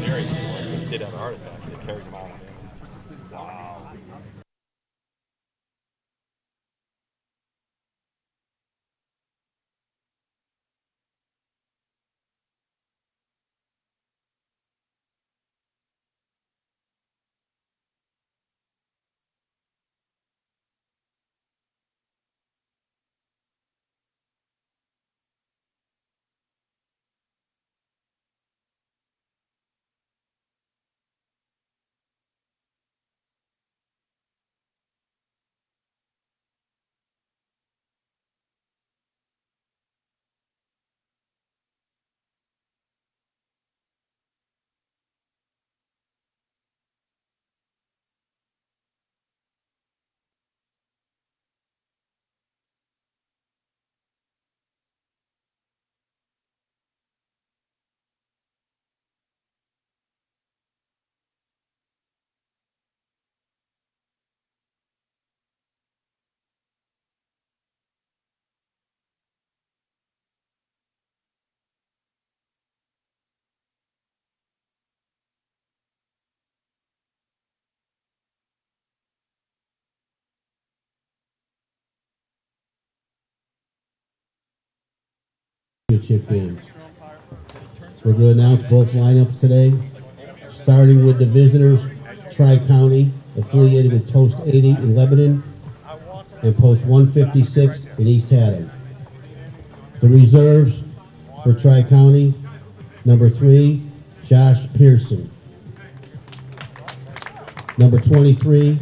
serious he was, but he did have a heart attack. They carried him out. Wow. Championship games. We're going to announce both lineups today, starting with the visitors, Tri-County, affiliated with Post 80 in Lebanon and Post 156 in East Haddam. The reserves for Tri-County, number 3, Josh Pearson. Number 23,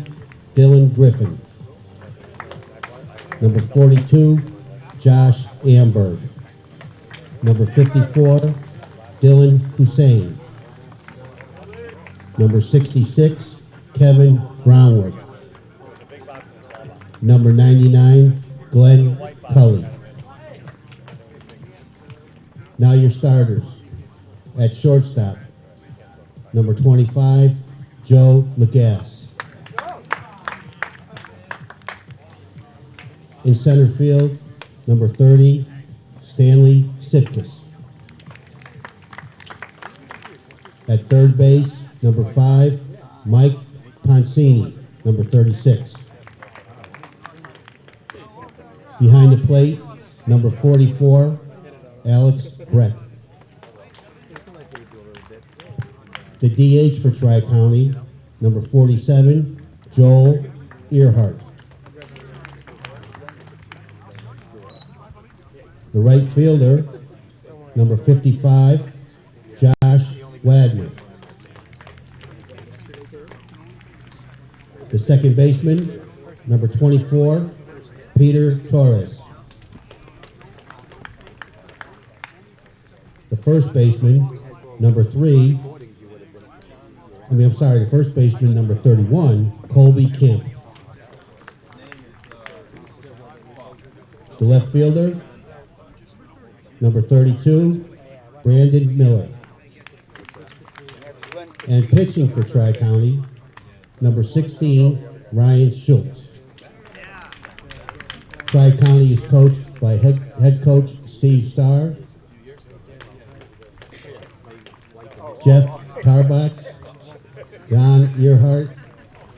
Dylan Griffin. Number 42, Josh Amberg. Number 54, Dylan Hussein. Number 66, Kevin Brownwood. Number 99, Glenn Cully. Now your starters. At shortstop, number 25, Joe Lagasse. In center field, number 30, Stanley Sitkus. At third base, number 5, Mike Poncini, number 36. Behind the plate, number 44, Alex Brett. The DH for Tri-County, number 47, Joel Earhart. The right fielder, number 55, Josh Wagner. The second baseman, number 24, Peter Torres. The first baseman, number 3, the first baseman, number 31, Colby Kemp. The left fielder, number 32, Brandon Miller. And pitching for Tri-County, number 16, Ryan Schultz. Tri-County is coached by head coach Steve Starr, Jeff Tarbox, John Earhart,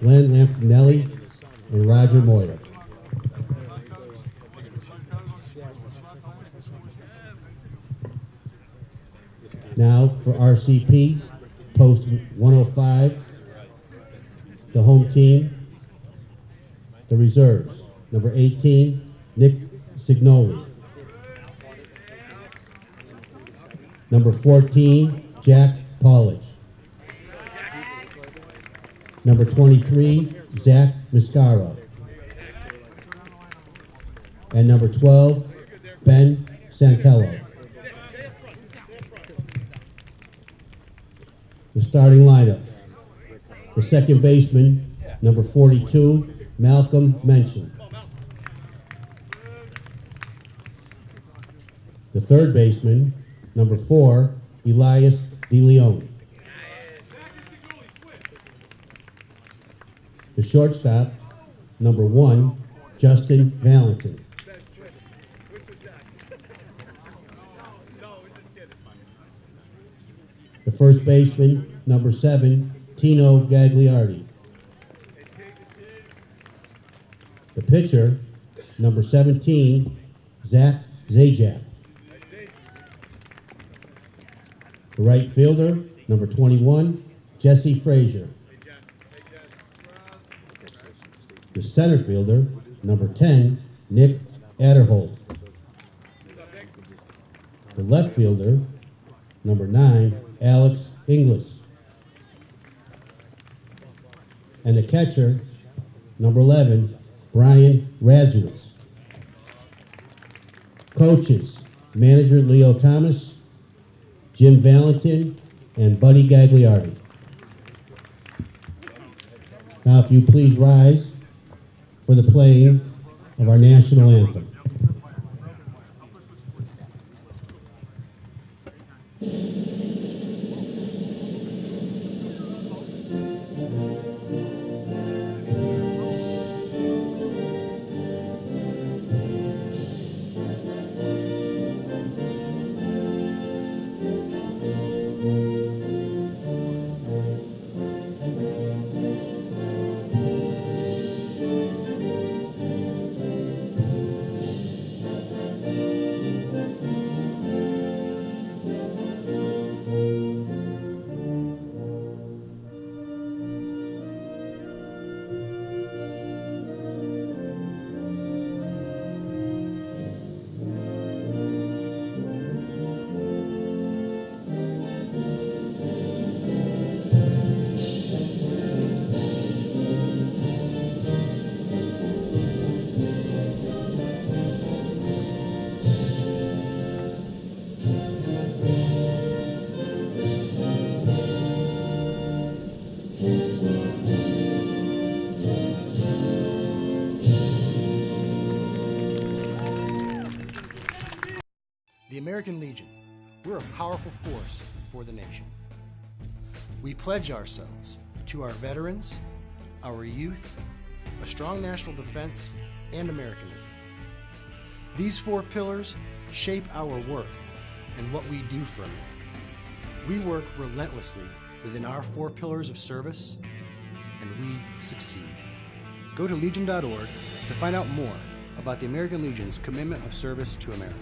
Glenn Lampanelli, and Roger Moyer. Now for RCP, post 105, the home team, the reserves. Number 18, Nick Signoli. Number 14, Jack Paulage. Number 23, Zach Mascaro. And number 12, Ben Santello. The starting lineup. The second baseman, number 42, Malcolm Menchen. The third baseman, number 4, Elias DeLeon. The shortstop, number 1, Justin Valentin. The first baseman, number 7, Tino Gagliardi. The pitcher, number 17, Zach Zajac. The right fielder, number 21, Jesse Frazier. The center fielder, number 10, Nick Adderholt. The left fielder, number 9, Alex Inglis. And the catcher, number 11, Brian Radzewitz. Coaches, manager Leo Thomas, Jim Valentin, and Buddy Gagliardi. Now if you please rise for the playing of our national anthem. The American Legion, we're a powerful force for the nation. We pledge ourselves to our veterans, our youth, a strong national defense, and Americanism. These 4 pillars shape our work and what we do for America. We work relentlessly within our 4 pillars of service, and we succeed. Go to legion.org to find out more about the American Legion's commitment of service to America.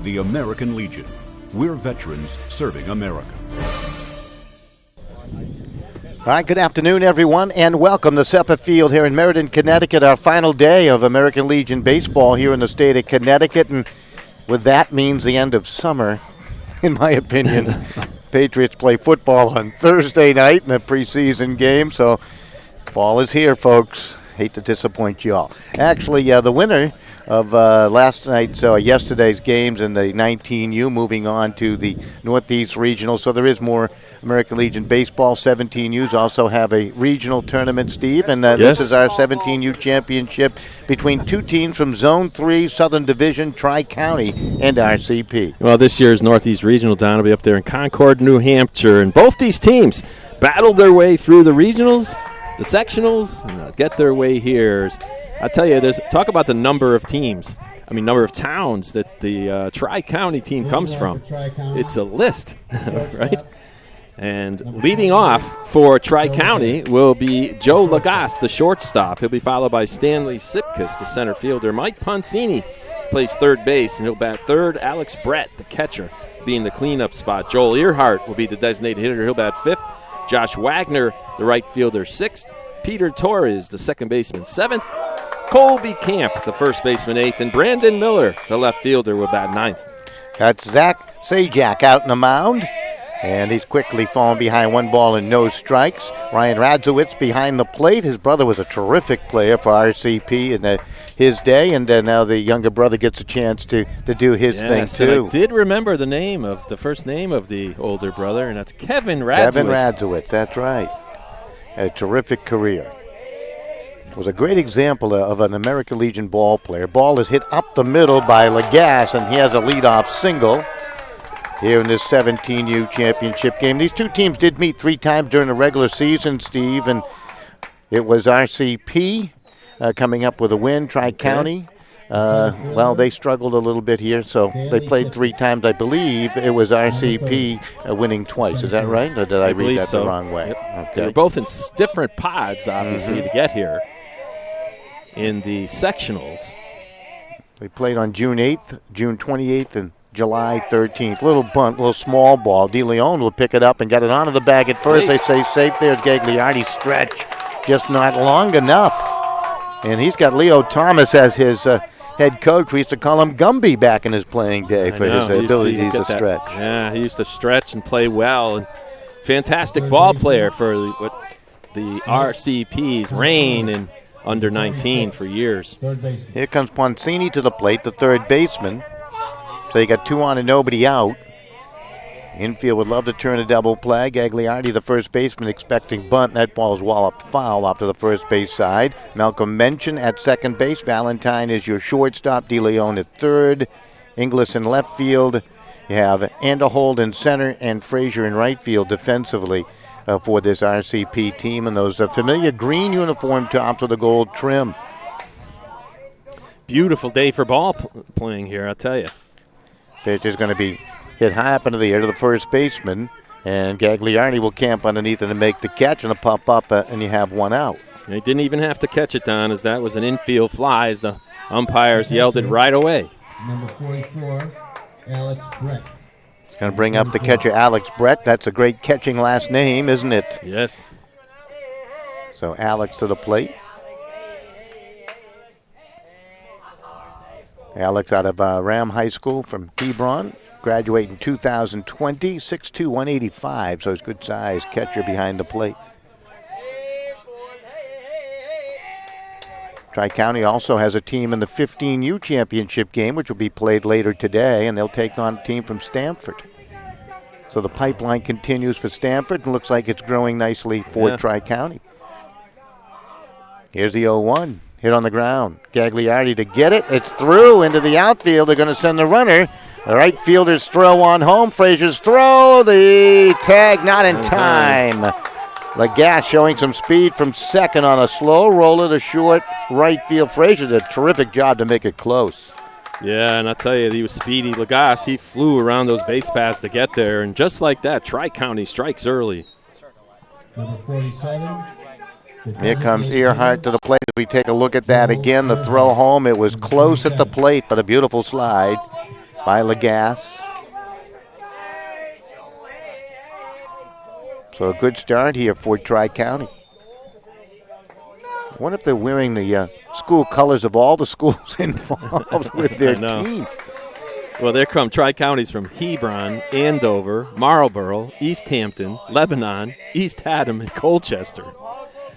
The American Legion. We're veterans serving America. All right, good afternoon, everyone, and welcome to Sepa Field here in Meriden, Connecticut, our final day of American Legion baseball here in the state of Connecticut, and with that means the end of summer, in my opinion. Patriots play football on Thursday night in a preseason game, so fall is here, folks. Hate to disappoint you all. Actually, the winner of yesterday's games in the 19U moving on to the Northeast Regional, so there is more American Legion baseball. 17Us also have a regional tournament, Steve, and This is our 17U championship between 2 teams from Zone 3, Southern Division, Tri-County, and RCP. Well, this year's Northeast Regional down will be up there in Concord, New Hampshire, and both these teams battled their way through the regionals, the sectionals, and get their way here. I tell you, talk about the number of teams. I mean, number of towns that the Tri-County team comes from. It's a list, right? And leading off for Tri-County will be Joe Lagasse, the shortstop. He'll be followed by Stanley Sipkus, the center fielder. Mike Poncini plays third base, and he'll bat third. Alex Brett, the catcher, being the cleanup spot. Joel Earhart will be the designated hitter. He'll bat fifth. Josh Wagner, the right fielder, sixth. Peter Torres, the second baseman, 7th. Colby Camp, the first baseman, 8th. And Brandon Miller, the left fielder, will bat 9th. That's Zach Sajak out in the mound. And he's quickly fallen behind 1 ball and no strikes. Ryan Radzowitz behind the plate. His brother was a terrific player for RCP in his day, and now the younger brother gets a chance to do his thing too. I did remember the first name of the older brother, and that's Kevin Radzowitz. Kevin Radzowitz, that's right. Had a terrific career. Was a great example of an American Legion ball player. Ball is hit up the middle by Lagasse, and he has a leadoff single here in this 17U championship game. These two teams did meet 3 times during the regular season, Steve, and it was RCP coming up with a win. Tri-County, well, they struggled a little bit here, so they played 3 times. I believe it was RCP winning twice. Is that right, or did I read that the wrong way? Yep. Okay. They were both in different pods, obviously, to get here in the sectionals. They played on June 8th, June 28th, and July 13th. Little bunt, little small ball. DeLeon will pick it up and get it onto the bag at first. They say safe. There's Gagliardi. Stretch, just not long enough. And he's got Leo Thomas as his head coach. We used to call him Gumby back in his playing day for his abilities to stretch. Yeah, he used to stretch and play well. And fantastic ball player for the RCP's reign in under 19 for years. Here comes Poncini to the plate, the third baseman. So you got 2 on and nobody out. Infield would love to turn a double play. Gagliardi, the first baseman, expecting bunt. That ball is walloped foul off to the first base side. Malcolm Mention at second base. Valentine is your shortstop. DeLeon at third. Inglis in left field. You have Anderhold in center and Frazier in right field defensively for this RCP team. And those familiar green uniform tops with the gold trim. Beautiful day for ball playing here, I'll tell you. Pitch is going to be hit high up into the air to the first baseman, and Gagliardi will camp underneath it and make the catch, and a pop up, and you have 1 out. They didn't even have to catch it, Don, as that was an infield fly, as the umpires yelled it right away. Number 44, Alex Brett. It's going to bring up the catcher, Alex Brett. That's a great catching last name, isn't it? Yes. So Alex to the plate. Alex out of Ram High School from Hebron, graduating in 2020, 6'2", 185, so he's good size catcher behind the plate. Tri-County also has a team in the 15U championship game, which will be played later today, and they'll take on a team from Stamford. So the pipeline continues for Stamford, and looks like it's growing nicely for Tri-County. Here's the 0-1. Hit on the ground. Gagliardi to get it. It's through into the outfield. They're going to send the runner. The right fielder's throw on home. Frazier's throw. The tag not in time. Lagasse showing some speed from second on a slow roller to short right field. Frazier did a terrific job to make it close. Yeah, and I'll tell you, he was speedy. Lagasse, he flew around those base paths to get there. And just like that, Tri-County strikes early. Number 47. Here comes Earhart to the plate. As we take a look at that again, the throw home. It was close at the plate, but a beautiful slide by Lagasse. So a good start here for Tri-County. I wonder if they're wearing the school colors of all the schools involved with their team. Well, there come Tri-Counties from Hebron, Andover, Marlboro, East Hampton, Lebanon, East Haddam, and Colchester.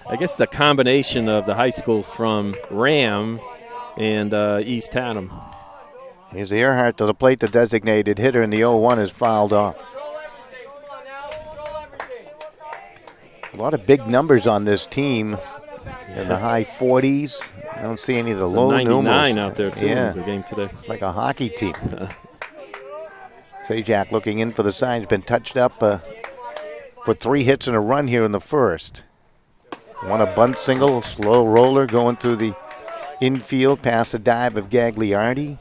I guess it's a combination of the high schools from Ram and East Haddam. Here's Earhart to the plate. The designated hitter in the 0-1 is fouled off. A lot of big numbers on this team in the high 40s. I don't see any of the low 99 numerals. out there, too, in the game today. Like a hockey team. Sajak looking in for the sign. Has been touched up for 3 hits and a run here in the first. Won a bunt single, slow roller going through the infield past the dive of Gagliardi.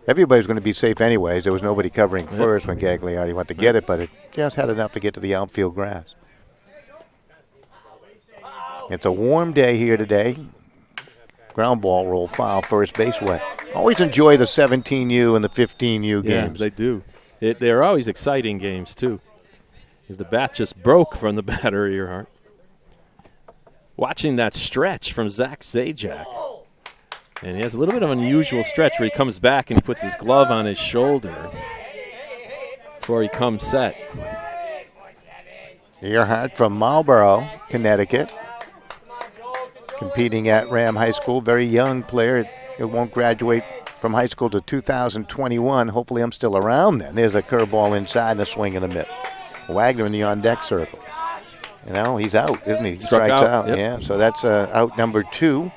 Everybody's going to be safe anyways. There was nobody covering first when Gagliardi went to get it, but it just had enough to get to the outfield grass. It's a warm day here today. Ground ball roll foul, first base wet. Always enjoy the 17U and the 15U games. Yeah, they do. They're always exciting games, too. As the bat just broke from the batter, Earhart. watching that stretch from Zach Zajac. And he has a little bit of an unusual stretch where he comes back and he puts his glove on his shoulder before he comes set. Earhart from Marlborough, Connecticut, competing at Ram High School. Very young player. It won't graduate from high school to 2021. Hopefully I'm still around then. There's a curveball inside and a swing in the middle. Wagner in the on-deck circle. You know, he's out, isn't he? He strikes out. Yep. Yeah, so that's out number 2.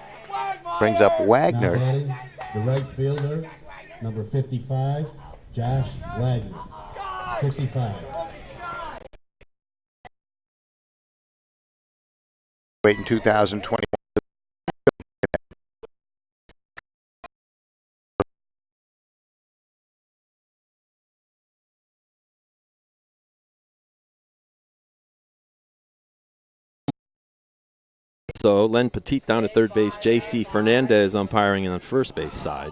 Brings up Wagner. Now batting, the right fielder, number 55, Josh Wagner. 55. In 2021. So Len Petit down at third base. J.C. Fernandez umpiring on the first base side.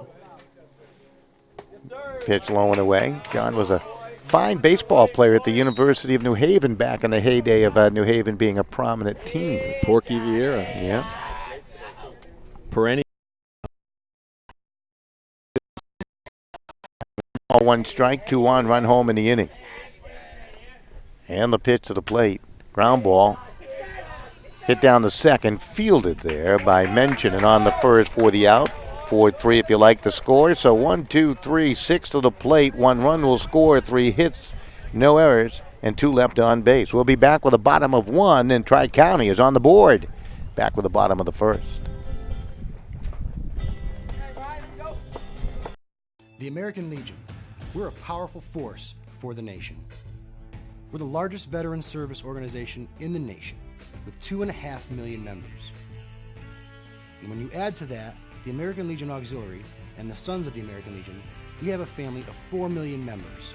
Pitch low and away. John was a fine baseball player at the University of New Haven back in the heyday of New Haven being a prominent team. Porky Vieira. Yeah. Perennial. 1 strike, 2 on, run home in the inning. And the pitch to the plate. Ground ball. Hit down the second, fielded there by Mention, and on the first for the out. 4-3 if you like the score. So 1, 2, 3, 6 to the plate. 1 run will score, 3 hits, no errors, and 2 left on base. We'll be back with a bottom of 1, and Tri-County is on the board. Back with the bottom of the first. The American Legion. We're a powerful force for the nation. We're the largest veteran service organization in the nation, with 2.5 million members. And when you add to that the American Legion Auxiliary and the Sons of the American Legion, we have a family of 4 million members,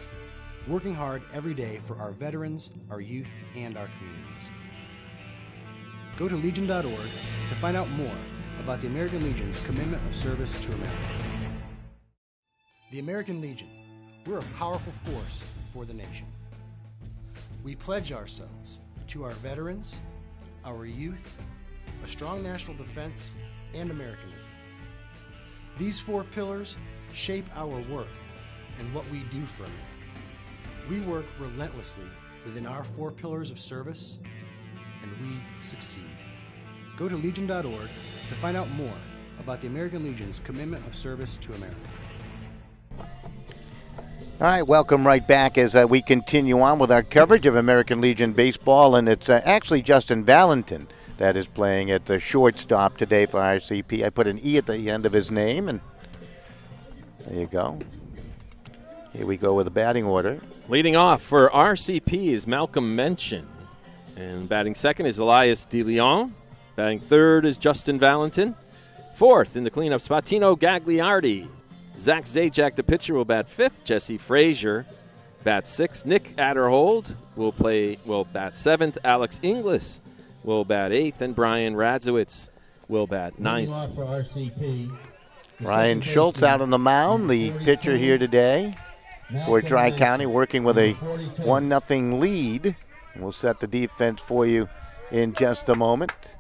working hard every day for our veterans, our youth, and our communities. Go to legion.org to find out more about the American Legion's commitment of service to America. The American Legion. We're a powerful force for the nation. We pledge ourselves to our veterans, our youth, a strong national defense, and Americanism. These 4 pillars shape our work and what we do for America. We work relentlessly within our 4 pillars of service, and we succeed. Go to legion.org to find out more about the American Legion's commitment of service to America. All right, welcome right back as we continue on with our coverage of American Legion baseball, and it's actually Justin Valentin that is playing at the shortstop today for RCP. I put an E at the end of his name, and there you go. Here we go with the batting order. Leading off for RCP is Malcolm Mention. And batting second is Elias DeLeon. Batting third is Justin Valentin. Fourth in the cleanup spot, Tino Gagliardi. Zach Zajac, the pitcher, will bat fifth. Jesse Frazier bats sixth. Nick Adderhold will bat seventh. Alex Inglis will bat eighth. And Brian Radzowitz will bat ninth. For RCP, Ryan Schultz out on the mound, the pitcher here today for Tri-County, working with a 1-0 lead. We'll set the defense for you in just a moment.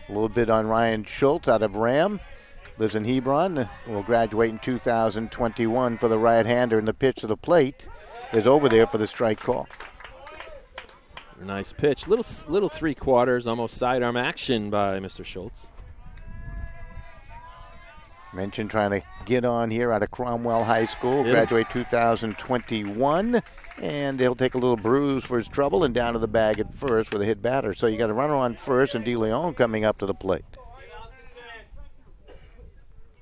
A little bit on Ryan Schultz out of Ram. Lives in Hebron. Will graduate in 2021 for the right-hander, and the pitch to the plate is over there for the strike call. Nice pitch. Little three-quarters, almost sidearm action by Mr. Schultz. Mention trying to get on here out of Cromwell High School. Graduate 2021. And he'll take a little bruise for his trouble and down to the bag at first with a hit batter. So you got a runner on first and DeLeon coming up to the plate.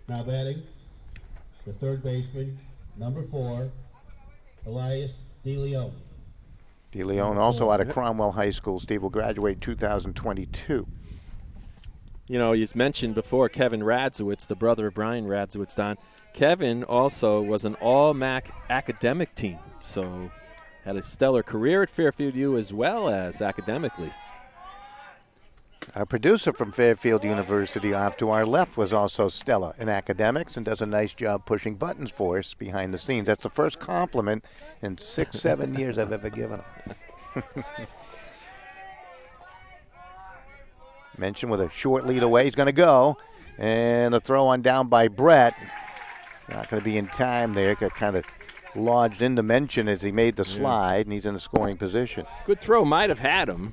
Now batting, the third baseman, number 4, Elias DeLeon. DeLeon also out of Cromwell High School. Steve will graduate 2022. You know, you mentioned before Kevin Radzowitz, the brother of Brian Radzowitz, Don. Kevin also was an all-MAC academic team, so had a stellar career at Fairfield U as well as academically. Our producer from Fairfield University off to our left was also stellar in academics and does a nice job pushing buttons for us behind the scenes. That's the first compliment in 6-7 years I've ever given him. Mention with a short lead away. He's going to go. And the throw on down by Brett. Not going to be in time there. Got kind of lodged into Mention as he made the slide, and he's in a scoring position. Good throw. Might have had him.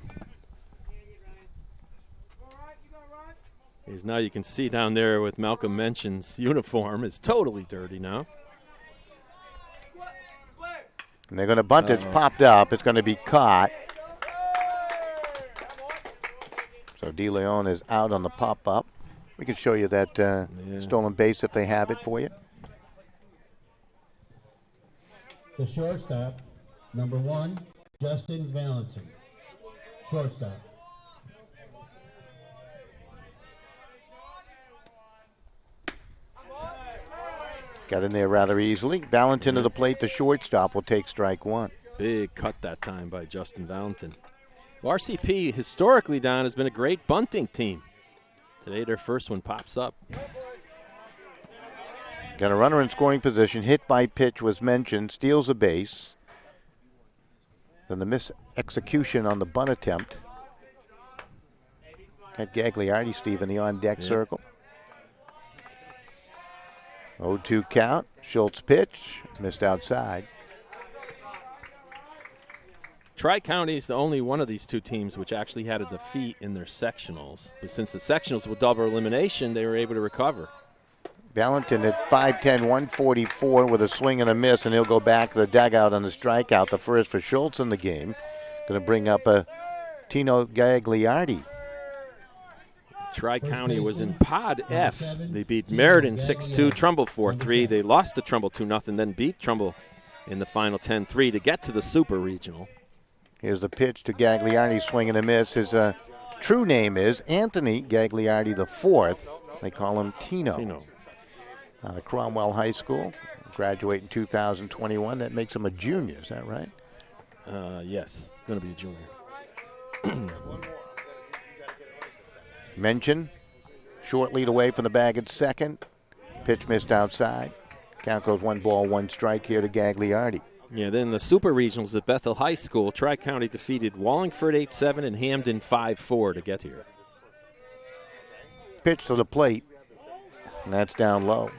As now you can see down there with Malcolm Mention's uniform. It's totally dirty now. And they're going to bunt. It's popped up. It's going to be caught. So De Leon is out on the pop-up. We can show you that stolen base if they have it for you. The shortstop, number 1, Justin Valentin. Shortstop. Got in there rather easily. Valentin to the plate. The shortstop will take strike 1. Big cut that time by Justin Valentin. RCP, historically, Don, has been a great bunting team. Today, their first one pops up. Got a runner in scoring position. Hit by pitch was Mentioned. Steals a base. Then the mis-execution on the bunt attempt. Had Gagliardi, Steve, in the on-deck circle. 0-2 count. Schultz pitch. Missed outside. Tri-County is the only one of these two teams which actually had a defeat in their sectionals. But since the sectionals were double elimination, they were able to recover. Valentin at 5'10", 144 with a swing and a miss, and he'll go back to the dugout on the strikeout. The first for Schultz in the game. Going to bring up Tino Gagliardi. Tri-County was in Pod F. They beat Meriden 6-2, Trumbull 4-3. They lost to Trumbull 2-0, then beat Trumbull in the final 10-3 to get to the Super Regional. Here's the pitch to Gagliardi, swing and a miss. His true name is Anthony Gagliardi IV. They call him Tino. Out of Cromwell High School, graduate in 2021. That makes him a junior, is that right? Yes, going to be a junior. Mention, short lead away from the bag at second. Pitch missed outside. Count goes 1 ball, 1 strike here to Gagliardi. Yeah, then the Super Regionals at Bethel High School, Tri-County defeated Wallingford 8-7 and Hamden 5-4 to get here. Pitch to the plate, and that's down low.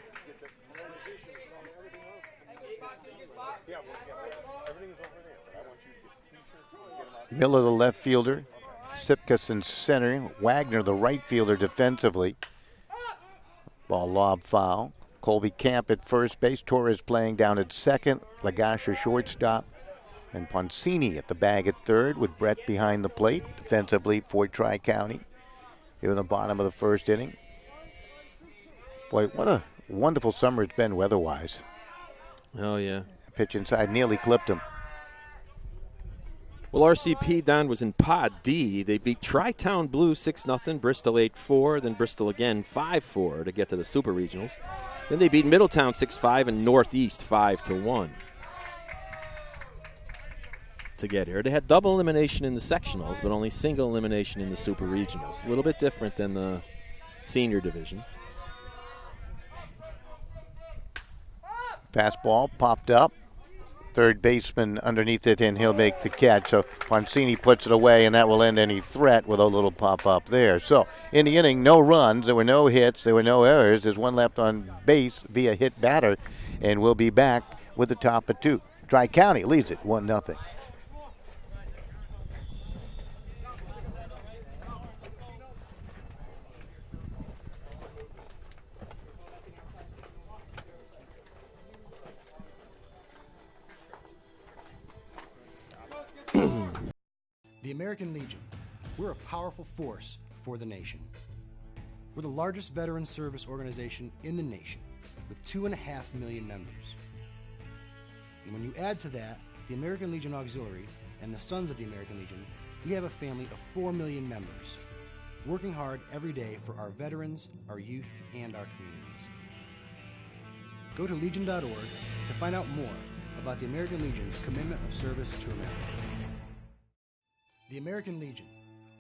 Miller, the left fielder. Sipkus in center. Wagner, the right fielder, defensively. Ball lob foul. Colby Camp at first base. Torres playing down at second. Lagasha shortstop. And Poncini at the bag at third with Brett behind the plate. Defensively for Tri-County. Here in the bottom of the first inning. Boy, what a wonderful summer it's been weather-wise. Oh, yeah. Pitch inside nearly clipped him. Well, RCP, Don, was in Pod D. They beat Tri-Town Blue 6-0, Bristol 8-4, then Bristol again 5-4 to get to the Super Regionals. Then they beat Middletown 6-5 and Northeast 5-1 to get here. They had double elimination in the sectionals, but only single elimination in the Super Regionals. A little bit different than the senior division. Fastball popped up. Third baseman underneath it, and he'll make the catch. So Poncini puts it away, and that will end any threat with a little pop-up there. So in the inning, no runs. There were no hits. There were no errors. There's one left on base via hit batter, and we'll be back with the top of 2. Tri-County leads it 1-0. The American Legion. We're a powerful force for the nation. We're the largest veteran service organization in the nation, with 2.5 million members. And when you add to that the American Legion Auxiliary and the Sons of the American Legion, we have a family of 4 million members, working hard every day for our veterans, our youth, and our communities. Go to legion.org to find out more about the American Legion's commitment of service to America. The American Legion.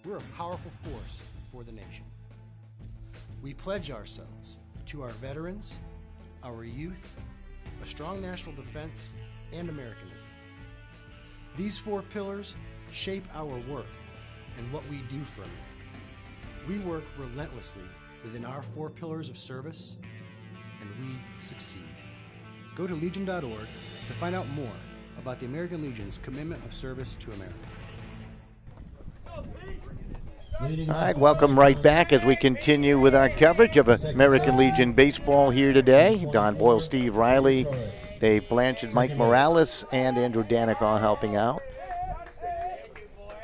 We're a powerful force for the nation. We pledge ourselves to our veterans, our youth, a strong national defense, and Americanism. These 4 pillars shape our work and what we do for America. We work relentlessly within our 4 pillars of service, and we succeed. Go to legion.org to find out more about the American Legion's commitment of service to America. All right, welcome right back as we continue with our coverage of American Legion baseball here today. Don Boyle, Steve Riley, Dave Blanchard, Mike Morales, and Andrew Danik all helping out.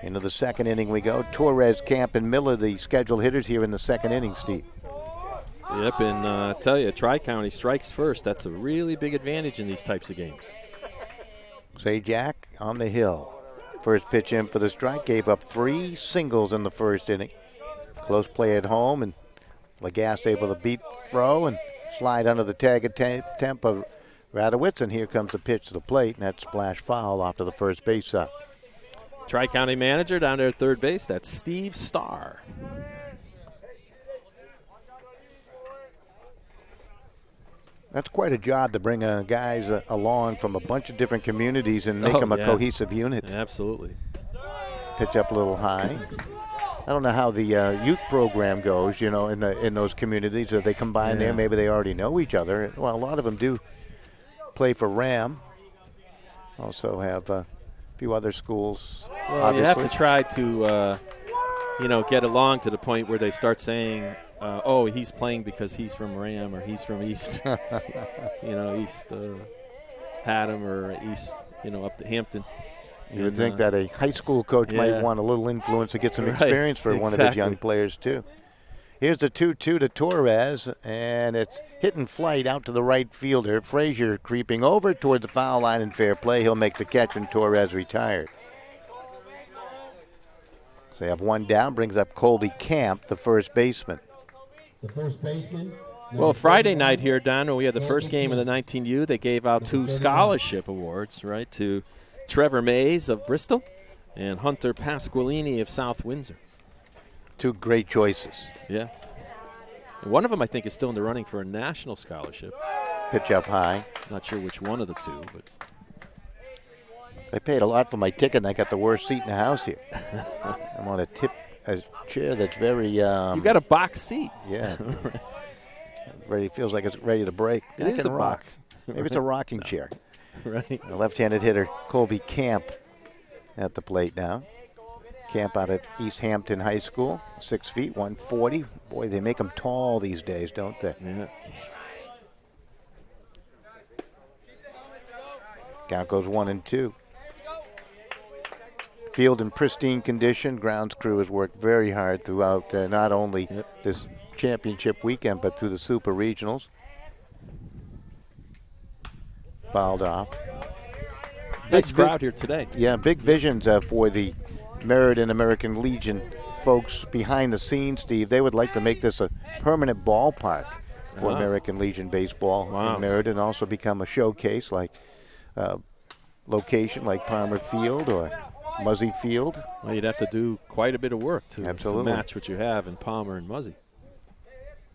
Into the second inning we go. Torres, Camp, and Miller, the scheduled hitters here in the second inning, Steve. Yep, and I tell you, Tri-County strikes first. That's a really big advantage in these types of games. Sajak on the hill. First pitch in for the strike, gave up 3 singles in the first inning. Close play at home, and Lagasse able to beat the throw and slide under the tag attempt of Radowitz, and here comes the pitch to the plate, and that's splash foul off to the first base side. Tri-County manager down there at third base, that's Steve Starr. That's quite a job to bring guys along from a bunch of different communities and make them a cohesive unit. Absolutely. Pitch up a little high. I don't know how the youth program goes, you know, in those communities. They combine there. Maybe they already know each other. Well, a lot of them do play for RAM. Also have a few other schools. Well, obviously. you have to try to, get along to the point where they start saying, oh, he's playing because he's from RAM or he's from East, East Haddam or East, up to Hampton. You would think that a high school coach might want a little influence to get some experience for one of his young players, too. Here's the 2-2 to Torres, and it's hit and flight out to the right fielder. Frazier creeping over toward the foul line in fair play. He'll make the catch, and Torres retired. So they have one down, brings up Colby Camp, the first baseman. The first baseman. Well, Friday night here, Don, when we had the first game of the 19U, they gave out 2 scholarship awards, right, to Trevor Mays of Bristol and Hunter Pasqualini of South Windsor. 2 great choices. Yeah. And one of them, I think, is still in the running for a national scholarship. Pitch up high. Not sure which one of the 2, but I paid a lot for my ticket, and I got the worst seat in the house here. I'm on a chair that's very... you got a box seat. Yeah. Feels like it's ready to break. It is a box. Maybe it's a rocking chair. Right. The left-handed hitter, Colby Camp, at the plate now. Camp out of East Hampton High School, 6 feet, 140. Boy, they make them tall these days, don't they? Yeah. Count goes 1-2. Field in pristine condition. Grounds crew has worked very hard throughout not only this championship weekend, but through the Super Regionals. Fouled off. Nice crowd here today. Yeah, big visions for the Meriden American Legion folks behind the scenes, Steve. They would like to make this a permanent ballpark for American Legion baseball in Meriden, also become a showcase like location like Palmer Field or Muzzy Field. Well, you'd have to do quite a bit of work to match what you have in Palmer and Muzzy.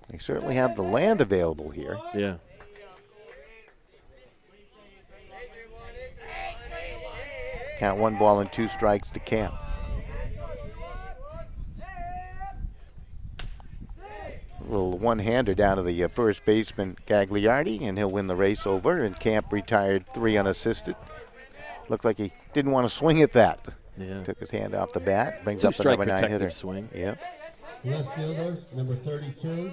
They certainly have the land available here. Yeah. Count 1 ball and 2 strikes to Camp. A little one-hander down to the first baseman, Gagliardi, and he'll win the race over, and Camp retired 3 unassisted. Looked like he didn't want to swing at that. Yeah. Took his hand off the bat, brings 2 up the number 9 protective hitter. Swing. Yeah. Left fielder, number 32,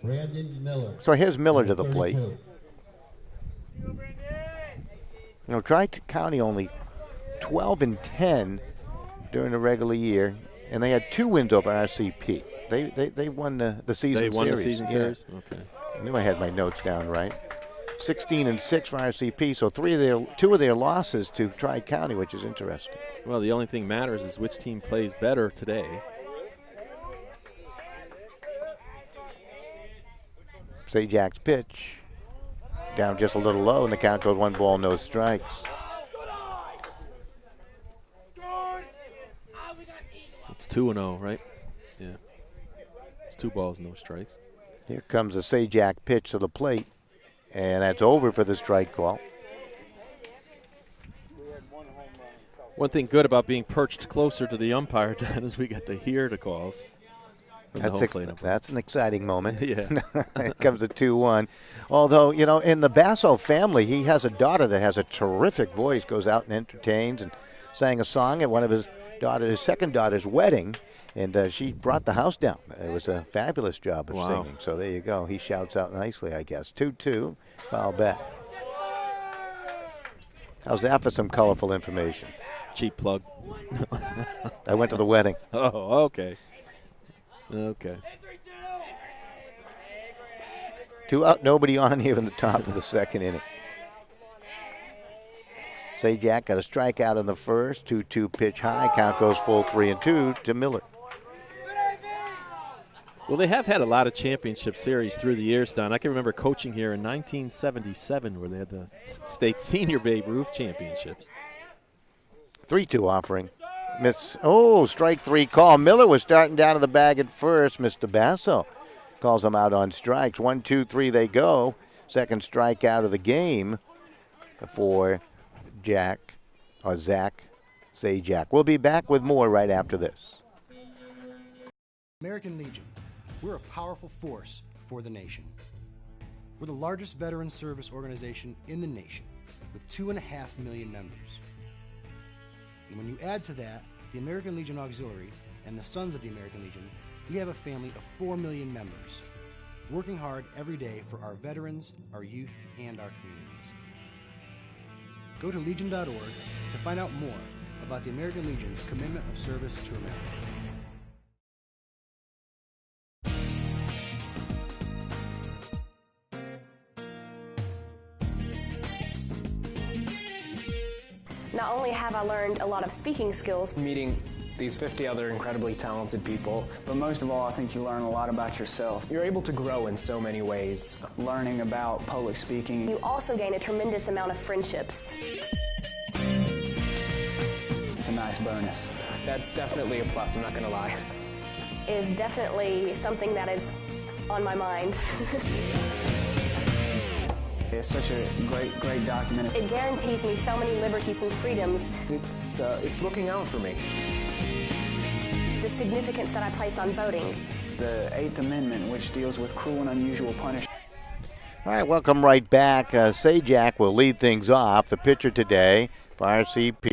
Brandon Miller. So here's Miller to the plate. Tri-County only 12-10 during the regular year, and they had 2 wins over RCP. They won the season series. They won the season series? Okay. I knew I had my notes down right. 16-6 for RCP, so 2 of their losses to Tri-County, which is interesting. Well, the only thing matters is which team plays better today. Sajak's pitch. Down just a little low, and the count goes 1 ball, no strikes. It's 2-0, right? Yeah. It's 2 balls, no strikes. Here comes the Sajak pitch to the plate, and that's over for the strike call. One thing good about being perched closer to the umpire, Dan, is we get to hear the calls. from the home plate umpire. That's an exciting moment. Yeah. It comes at 2-1. Although, in the Basso family, he has a daughter that has a terrific voice, goes out and entertains, and sang a song at one of his second daughter's wedding, and she brought the house down. It was a fabulous job of singing. So there you go. He shouts out nicely, I guess. 2-2, foul back. How's that for some colorful information? Cheap plug. I went to the wedding. Oh, okay. Okay. 2 out, nobody on here in the top of the second inning. Sajak got a strikeout in the first. 2-2 pitch high. Count goes full 3-2 to Miller. Well, they have had a lot of championship series through the years, Don. I can remember coaching here in 1977 where they had the state senior Babe Ruth championships. 3-2 offering. Strike 3 call. Miller was starting down to the bag at first. Mr. Basso calls him out on strikes. 1-2-3 they go. Second strikeout of the game for Zach Sajak. We'll be back with more right after this. American Legion, we're a powerful force for the nation. We're the largest veteran service organization in the nation with 2.5 million members. And when you add to that the American Legion Auxiliary and the Sons of the American Legion, we have a family of 4 million members, working hard every day for our veterans, our youth, and our communities. Go to legion.org to find out more about the American Legion's commitment of service to America. Not only have I learned a lot of speaking skills, meeting these 50 other incredibly talented people, but most of all, I think you learn a lot about yourself. You're able to grow in so many ways. Learning about public speaking. You also gain a tremendous amount of friendships. It's a nice bonus. That's definitely a plus, I'm not going to lie. Is definitely something that is on my mind. It's such a great document. It guarantees me so many liberties and freedoms. It's looking out for me. The significance that I place on voting. The 8th Amendment, which deals with cruel and unusual punishment. All right, welcome right back. Sajak will lead things off. The pitcher today for RCP.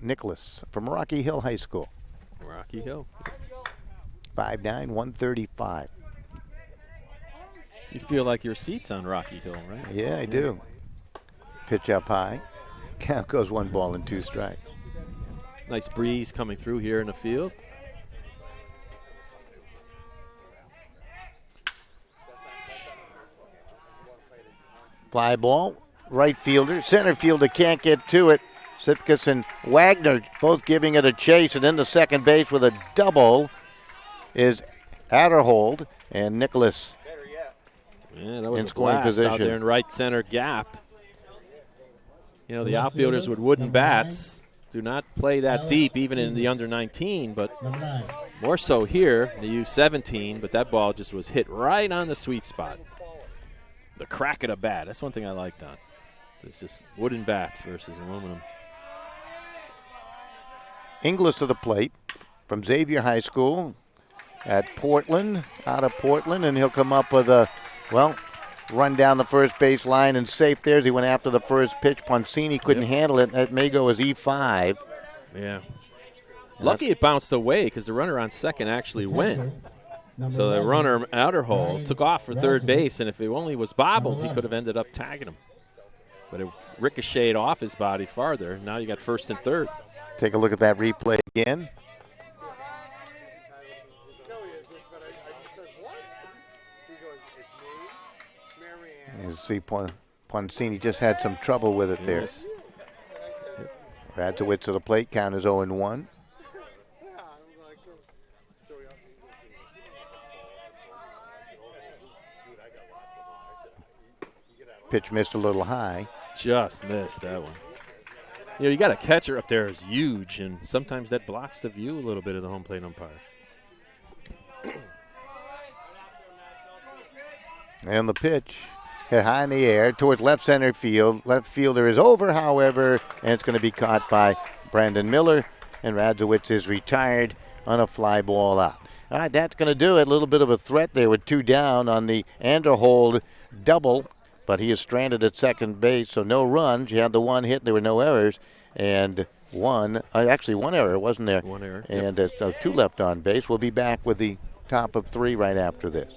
Nicholas from Rocky Hill High School. Rocky Hill. 5'9", 135. You feel like your seat's on Rocky Hill, right? Yeah, I do. Pitch up high. Count goes 1 ball and 2 strikes. Nice breeze coming through here in the field. Fly ball. Right fielder. Center fielder can't get to it. Sipkus and Wagner both giving it a chase, and into second base with a double is Adderhold and Nicholas Yeah, that was in a scoring blast position. out there in right center gap. You know, the outfielders with wooden bats do not play that deep, even in the under 19, but more so here in the U17, but that ball just was hit right on the sweet spot. The crack of the bat, that's one thing I liked on. It's just wooden bats versus aluminum. Inglis to the plate from Xavier High School at Portland, out of Portland, and he'll come up with a, run down the first base line and safe there as he went after the first pitch. Poncini couldn't handle it. That may go as E5. Yeah. Lucky it bounced away because the runner on second actually went. So the runner outer hole took off for third base, and if it only was bobbled, he could have ended up tagging him. But it ricocheted off his body farther. Now you got first and third. Take a look at that replay again. You see Poncini just had some trouble with it there. Yes. Radzowitz to the plate, count is 0-1. Pitch missed a little high. Just missed that one. You know, you got a catcher up there is huge, and sometimes that blocks the view a little bit of the home plate umpire. And the pitch hit high in the air towards left center field. Left fielder is over, however, and it's going to be caught by Brandon Miller, and Radzowitz is retired on a fly ball out. All right, that's going to do it. A little bit of a threat there with two down on the Anderhold double, but he is stranded at second base, so no runs. You had the one hit, there were no errors, and one error, wasn't there? One error. And so two left on base. We'll be back with the top of three right after this.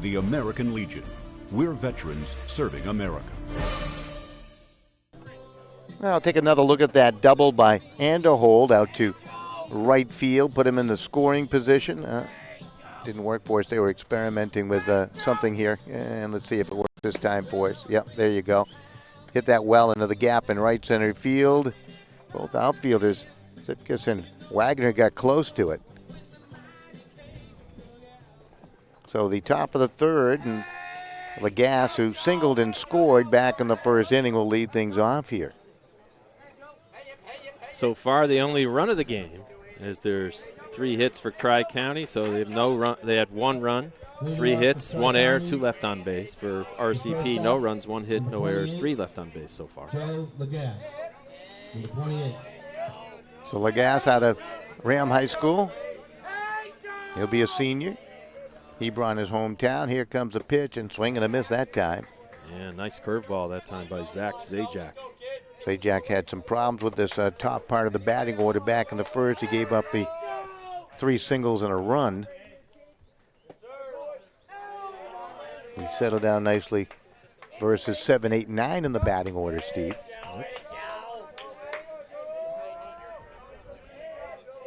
The American Legion. We're veterans serving America. Now I'll take another look at that double by Anderhold out to right field, put him in the scoring position. Didn't work for us. They were experimenting with something here. And let's see if it works this time for us. Yep, there you go. Hit that well into the gap in right center field. Both outfielders, Zipkus and Wagner, got close to it. So the top of the third, and Lagasse, who singled and scored back in the first inning, will lead things off here. So far, the only run of the game is there's 3 hits for Tri-County, so they have no run. They had 1 run, 3 hits, 1 error, 2 left on base. For RCP, no runs, 1 hit, no errors, 3 left on base so far. Lagasse, number 28. So Lagasse out of Ram High School. He'll be a senior. Hebron, his hometown. Here comes the pitch, and swing and a miss that time. Yeah, nice curveball that time by Zach Zajac. Zajac had some problems with this top part of the batting order back in the first. He gave up the 3 singles and a run. He settled down nicely versus 7, 8, 9 in the batting order, Steve.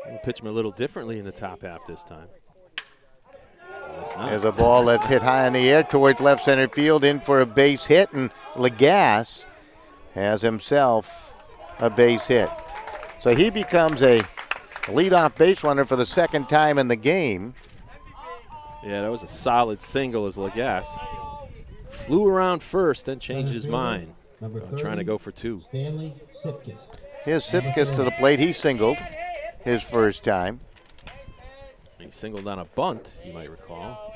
We'll pitch him a little differently in the top half this time. There's a ball that's hit high in the air towards left center field, in for a base hit, and Lagasse has himself a base hit. So he becomes a leadoff base runner for the second time in the game. Yeah, that was a solid single as Lagasse flew around first, then changed his mind, trying to go for 2. Stanley Sipkus. Here's Sipkus to the plate. He singled his first time. He singled on a bunt, you might recall.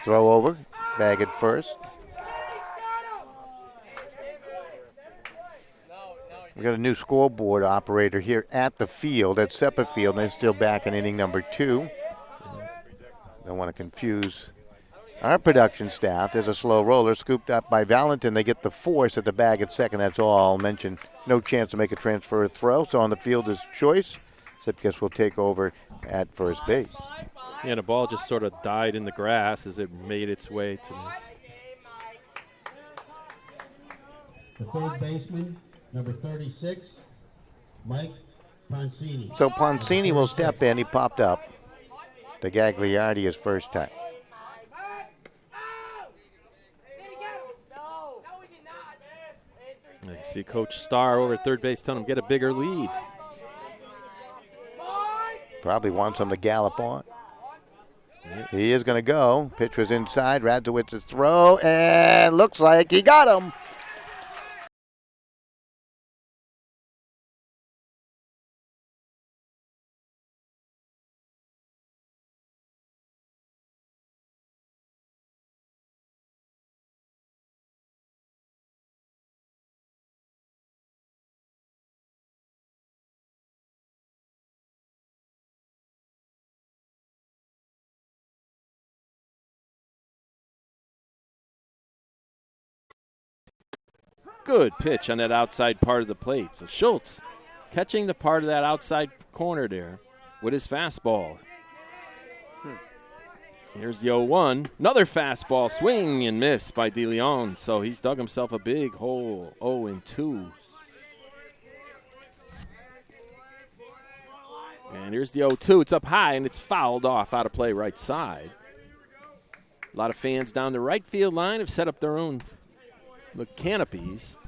Throw over. Bag it first. We got a new scoreboard operator here at the field, at Sepa Field, and they're still back in inning number 2. Don't want to confuse our production staff. There's a slow roller scooped up by Valentin. They get the force at the bag at second. That's all. I'll mention no chance to make a transfer or throw. So on the field is Choice. Sipkis will take over at first base. Yeah, the ball just sort of died in the grass as it made its way to The third baseman, number 36, Mike Poncini. So Poncini will step in. He popped up to Gagliardi his first time. You see Coach Starr over at third base telling him get a bigger lead. Probably wants him to gallop on. He is going to go. Pitch was inside. Radzowitz's throw, and looks like he got him. Good pitch on that outside part of the plate. So Schultz catching the part of that outside corner there with his fastball. Here's the 0-1. Another fastball swing and miss by DeLeon. So he's dug himself a big hole. 0-2. And here's the 0-2. It's up high and it's fouled off out of play right side. A lot of fans down the right field line have set up their own canopies.